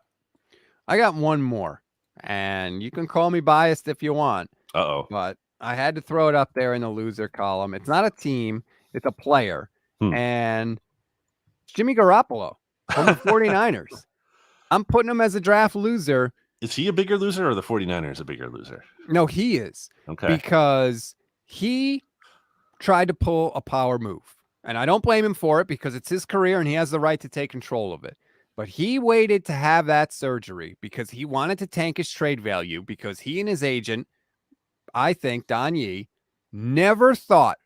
I got one more, and you can call me biased if you want. Uh-oh. But I had to throw it up there in the loser column. It's not a team, it's a player. And Jimmy Garoppolo from the 49ers. I'm putting him as a draft loser. Is he a bigger loser or the 49ers a bigger loser? No, he is. Okay. Because he tried to pull a power move. And I don't blame him for it because it's his career and he has the right to take control of it. But he waited to have that surgery because he wanted to tank his trade value because he and his agent, I think, Don Yee, never thought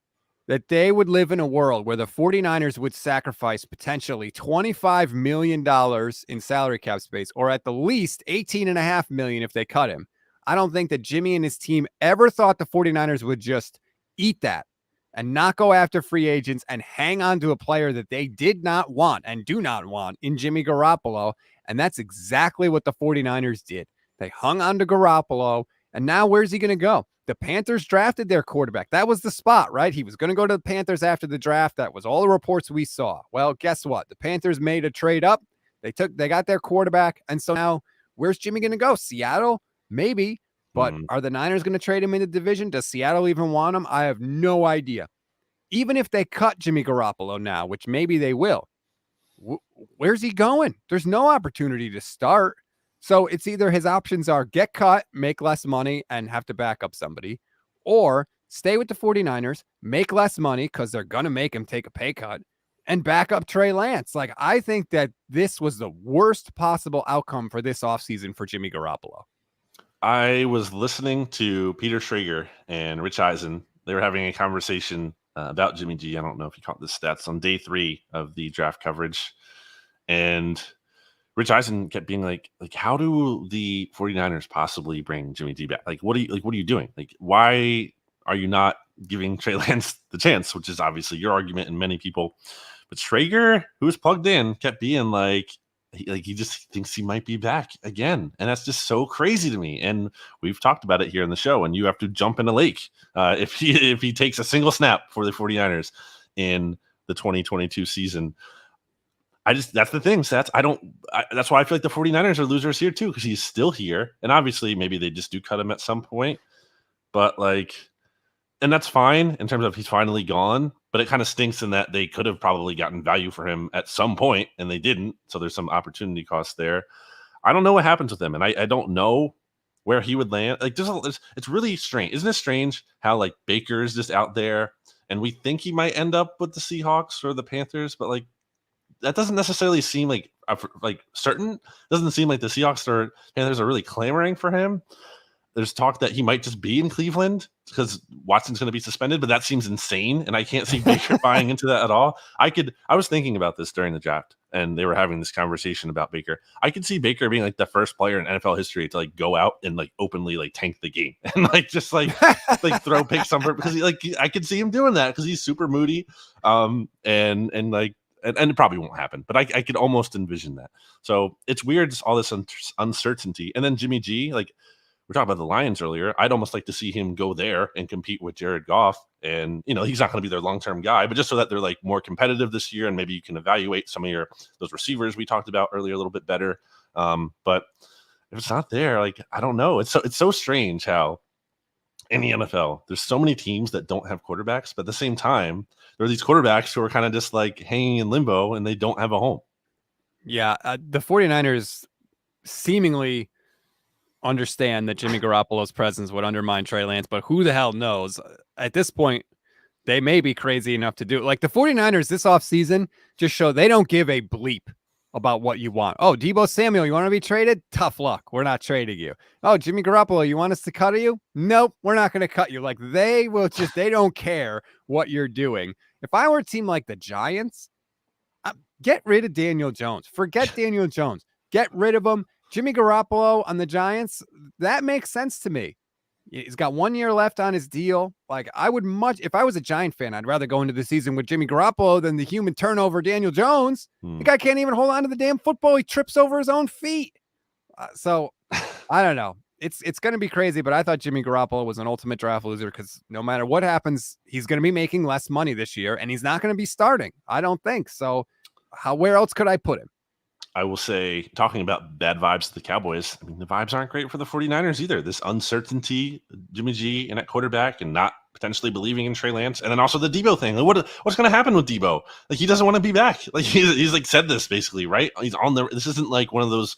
that they would live in a world where the 49ers would sacrifice potentially $25 million in salary cap space, or at the least $18.5 million if they cut him. I don't think that Jimmy and his team ever thought the 49ers would just eat that and not go after free agents and hang on to a player that they did not want and do not want in Jimmy Garoppolo. And that's exactly what the 49ers did. They hung on to Garoppolo, and now where's he going to go? The Panthers drafted their quarterback. That was the spot, right? He was going to go to the Panthers after the draft. That was all the reports we saw. Well, guess what? The Panthers made a trade up. They got their quarterback. And so now where's Jimmy going to go? Seattle? Maybe. But are the Niners going to trade him in the division? Does Seattle even want him? I have no idea. Even if they cut Jimmy Garoppolo now, which maybe they will, where's he going? There's no opportunity to start. So it's either his options are get cut, make less money, and have to back up somebody, or stay with the 49ers, make less money because they're going to make him take a pay cut, and back up Trey Lance. Like, I think that this was the worst possible outcome for this offseason for Jimmy Garoppolo. I was listening to Peter Schrager and Rich Eisen. They were having a conversation about Jimmy G. I don't know if you caught the stats on day 3 of the draft coverage. And Rich Eisen kept being like, how do the 49ers possibly bring Jimmy G back? Like, what are you doing? Like, why are you not giving Trey Lance the chance? Which is obviously your argument and many people. But Schrager, who was plugged in, kept being like he just thinks he might be back again. And that's just so crazy to me. And we've talked about it here in the show. And you have to jump in a lake if he takes a single snap for the 49ers in the 2022 season. That's the thing, Sats. That's why I feel like the 49ers are losers here too, because he's still here. And obviously maybe they just do cut him at some point. But and that's fine in terms of he's finally gone. But it kind of stinks in that they could have probably gotten value for him at some point and they didn't. So there's some opportunity cost there. I don't know what happens with him. And I don't know where he would land. Like, it's really strange. Isn't it strange how Baker is just out there and we think he might end up with the Seahawks or the Panthers, but that doesn't necessarily seem certain. Doesn't seem like the Seahawks or Panthers are really clamoring for him. There's talk that he might just be in Cleveland because Watson's going to be suspended, but that seems insane, and I can't see Baker buying into that at all. I was thinking about this during the draft, and they were having this conversation about Baker. I could see Baker being the first player in NFL history to go out and openly tank the game and just throw picks somewhere because I could see him doing that because he's super moody, and it probably won't happen, but I could almost envision that. So it's weird, all this uncertainty. And then Jimmy G, we're talking about the Lions earlier. I'd almost like to see him go there and compete with Jared Goff. And, he's not going to be their long-term guy, but just so that they're more competitive this year. And maybe you can evaluate some of those receivers we talked about earlier a little bit better. But if it's not there, I don't know. It's so strange how in the NFL, there's so many teams that don't have quarterbacks, but at the same time, there are these quarterbacks who are kind of just hanging in limbo and they don't have a home. Yeah. The 49ers seemingly understand that Jimmy Garoppolo's presence would undermine Trey Lance, but who the hell knows? At this point, they may be crazy enough to do it. The 49ers this offseason just show they don't give a bleep about what you want. Oh, Deebo Samuel, you want to be traded? Tough luck. We're not trading you. Oh, Jimmy Garoppolo, you want us to cut you? Nope, we're not going to cut you. Like they don't care what you're doing. If I were a team like the Giants, get rid of Daniel Jones. Forget Daniel Jones. Get rid of him. Jimmy Garoppolo on the Giants, that makes sense to me. He's got 1 year left on his deal. Like I would if I was a Giant fan, I'd rather go into the season with Jimmy Garoppolo than the human turnover Daniel Jones. The guy can't even hold on to the damn football. He trips over his own feet. So I don't know. It's going to be crazy, but I thought Jimmy Garoppolo was an ultimate draft loser because no matter what happens, he's going to be making less money this year and he's not going to be starting. I don't think so. Where else could I put him? I will say, talking about bad vibes to the Cowboys, I mean, the vibes aren't great for the 49ers either. This uncertainty, Jimmy G and at quarterback and not potentially believing in Trey Lance. And then also the Debo thing. Like, what's going to happen with Debo? Like, he doesn't want to be back. Like, he's like said this basically, right? He's on the, this isn't like one of those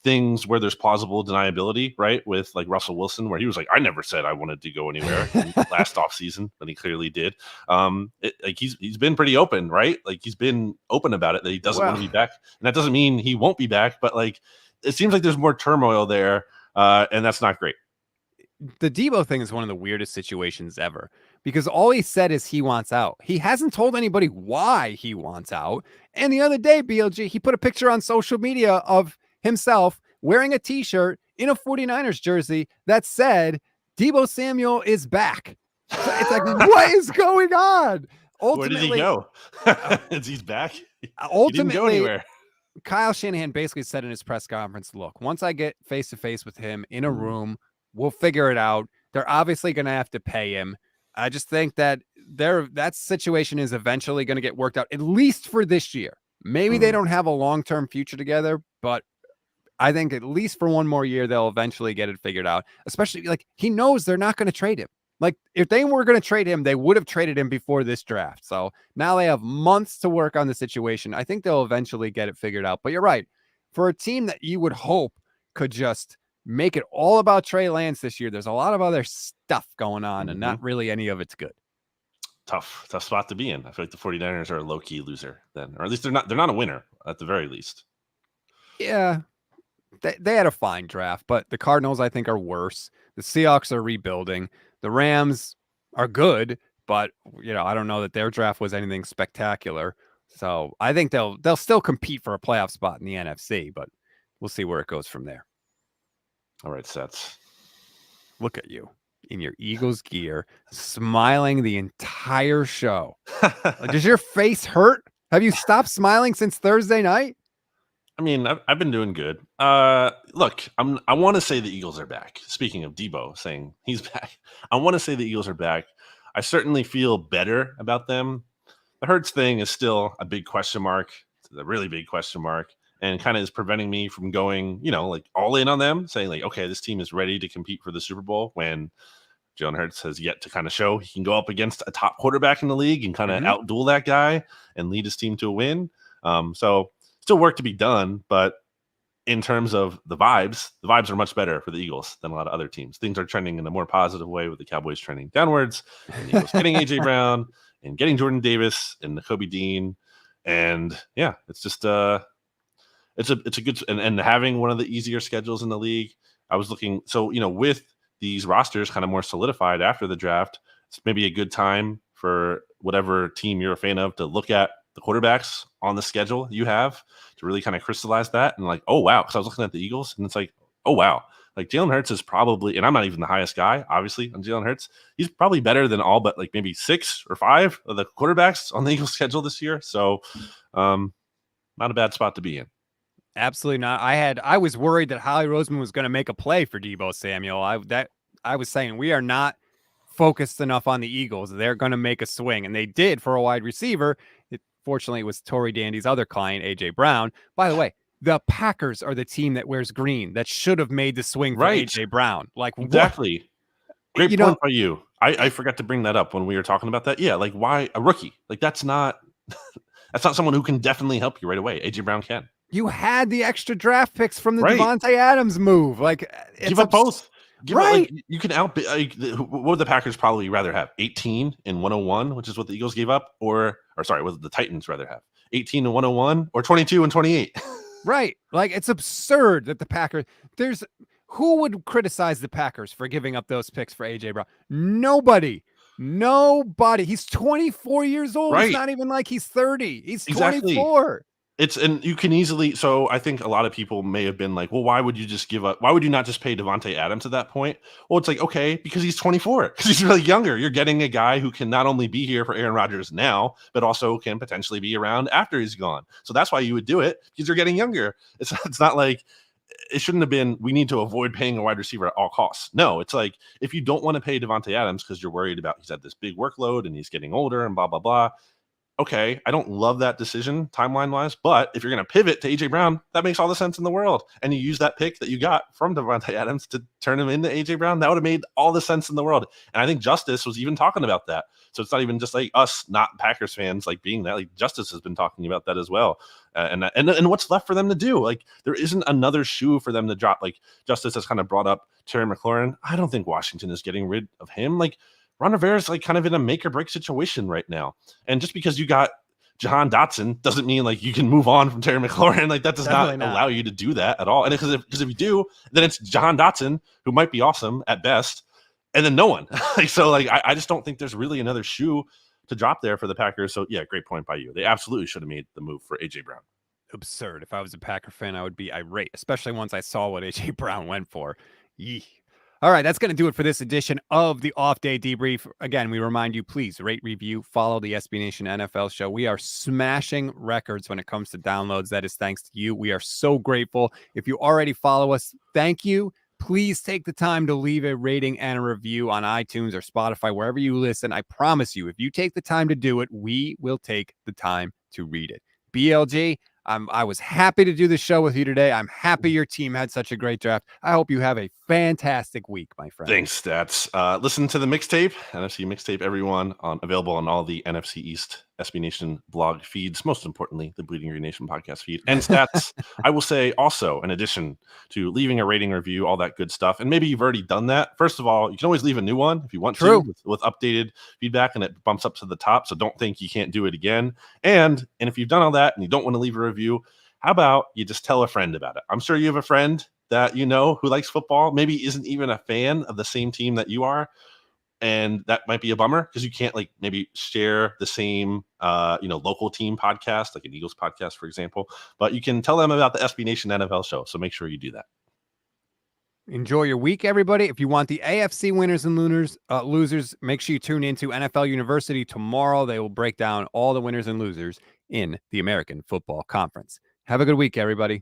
things where there's plausible deniability, right? With like Russell Wilson, where he was like, I never said I wanted to go anywhere last offseason, but he clearly did. Like he's been pretty open, right? Like he's been open about it that he doesn't want to be back. And that doesn't mean he won't be back, but like it seems like there's more turmoil there, and that's not great. The Debo thing is one of the weirdest situations ever because all he said is he wants out. He hasn't told anybody why he wants out. And the other day, BLG, he put a picture on social media of himself wearing a t-shirt in a 49ers jersey that said Deebo Samuel is back. So it's like, what is going on? Ultimately, where did he go? He's back. Ultimately, he didn't go anywhere. Kyle Shanahan basically said in his press conference, look, once I get face to face with him in a room, we'll figure it out. They're obviously going to have to pay him. I just think that that situation is eventually going to get worked out, at least for this year. Maybe they don't have a long-term future together, but I think at least for one more year, they'll eventually get it figured out, especially like he knows they're not going to trade him. Like if they were going to trade him, they would have traded him before this draft. So now they have months to work on the situation. I think they'll eventually get it figured out, but you're right. For a team that you would hope could just make it all about Trey Lance this year, there's a lot of other stuff going on and not really any of it's good. Tough spot to be in. I feel like the 49ers are a low-key loser then, or at least they're not a winner at the very least. Yeah. They had a fine draft, but the Cardinals, I think, are worse. The Seahawks are rebuilding. The Rams are good, but I don't know that their draft was anything spectacular. So I think they'll still compete for a playoff spot in the NFC, but we'll see where it goes from there. All right, Sets. Look at you in your Eagles gear, smiling the entire show. Does your face hurt? Have you stopped smiling since Thursday night? I mean, I've been doing good. Look, I want to say the Eagles are back. Speaking of Debo saying he's back, I want to say the Eagles are back. I certainly feel better about them. The Hurts thing is still a big question mark. It's a really big question mark, and kind of is preventing me from going, like all in on them, saying like, okay, this team is ready to compete for the Super Bowl when Jalen Hurts has yet to kind of show he can go up against a top quarterback in the league and kind of outduel that guy and lead his team to a win. So still work to be done, but in terms of the vibes are much better for the Eagles than a lot of other teams. Things are trending in a more positive way with the Cowboys trending downwards, and the Eagles getting AJ Brown and getting Jordan Davis and Nakobe Dean. And yeah, it's just it's a good, and having one of the easier schedules in the league. I was looking, so with these rosters kind of more solidified after the draft, it's maybe a good time for whatever team you're a fan of to look at the quarterbacks on the schedule you have to really kind of crystallize that. And like, oh wow, because I was looking at the Eagles and it's like, oh wow, like Jalen Hurts is probably, and I'm not even the highest guy obviously on Jalen Hurts, he's probably better than all but like maybe 6 or 5 of the quarterbacks on the Eagles schedule this year. So not a bad spot to be in. Absolutely not. I was worried that Holly Roseman was going to make a play for Deebo Samuel. I was saying we are not focused enough on the Eagles. They're going to make a swing, and they did for a wide receiver. Fortunately, it was Tory Dandy's other client, AJ Brown. By the way, the Packers are the team that wears green that should have made the swing for AJ Brown. Like exactly. What? Great point by you. I forgot to bring that up when we were talking about that. Yeah, like why a rookie? Like that's not someone who can definitely help you right away. AJ Brown can. You had the extra draft picks from the Devontae Adams move. Like give up both. You can what would the Packers probably rather have? 18 and 101, which is what the Eagles gave up, or sorry, what the Titans rather have? 18 and 101 or 22 and 28. Right. Like, it's absurd that the Packers, who would criticize the Packers for giving up those picks for AJ Brown? Nobody. He's 24 years old. Right. It's not even like he's 30. He's Exactly. 24. And you can easily, so I think a lot of people may have been like, well, why would you not just pay Devontae Adams at that point? Well, it's like, okay, because he's 24, because he's really younger. You're getting a guy who can not only be here for Aaron Rodgers now, but also can potentially be around after he's gone. So that's why you would do it, because you're getting younger. It's not like, it shouldn't have been, we need to avoid paying a wide receiver at all costs. No, it's like, if you don't want to pay Devontae Adams because you're worried about he's had this big workload and he's getting older and blah, blah, blah. Okay, I don't love that decision timeline-wise, but if you're going to pivot to AJ Brown, that makes all the sense in the world. And you use that pick that you got from Devontae Adams to turn him into AJ Brown, that would have made all the sense in the world. And I think Justice was even talking about that. So it's not even just like us, not Packers fans, like being that. Like Justice has been talking about that as well. And what's left for them to do? Like, there isn't another shoe for them to drop. Like, Justice has kind of brought up Terry McLaurin. I don't think Washington is getting rid of him. Like, Ron Rivera's like kind of in a make or break situation right now. And just because you got Jahan Dotson doesn't mean like you can move on from Terry McLaurin. Like, that does not allow you to do that at all. And because if you do, then it's Jahan Dotson, who might be awesome at best, and then no one. I just don't think there's really another shoe to drop there for the Packers. So yeah, great point by you. They absolutely should have made the move for AJ Brown. Absurd. If I was a Packer fan, I would be irate, especially once I saw what AJ Brown went for. Yee. All right, that's going to do it for this edition of the Off Day Debrief. Again, we remind you, please rate, review, follow the SB Nation NFL show. We are smashing records when it comes to downloads. That is thanks to you. We are so grateful. If you already follow us, thank you. Please take the time to leave a rating and a review on iTunes or Spotify, wherever you listen. I promise you, if you take the time to do it, we will take the time to read it. BLG, I was happy to do the show with you today. I'm happy your team had such a great draft. I hope you have a fantastic week, my friend. Thanks, Stats. Listen to the mixtape, NFC Mixtape, everyone, available on all the NFC East SB Nation blog feeds. Most importantly, the Bleeding Green Nation podcast feed. And Stats, I will say also, in addition to leaving a rating review, all that good stuff, and maybe you've already done that. First of all, you can always leave a new one if you want to with updated feedback, and it bumps up to the top. So don't think you can't do it again. And if you've done all that and you don't want to leave a review, how about you just tell a friend about it? I'm sure you have a friend that you know who likes football, maybe isn't even a fan of the same team that you are. And that might be a bummer because you can't like maybe share the same, local team podcast, like an Eagles podcast, for example, but you can tell them about the SB Nation NFL show. So make sure you do that. Enjoy your week, everybody. If you want the AFC winners and losers, make sure you tune into NFL University tomorrow. They will break down all the winners and losers in the American Football Conference. Have a good week, everybody.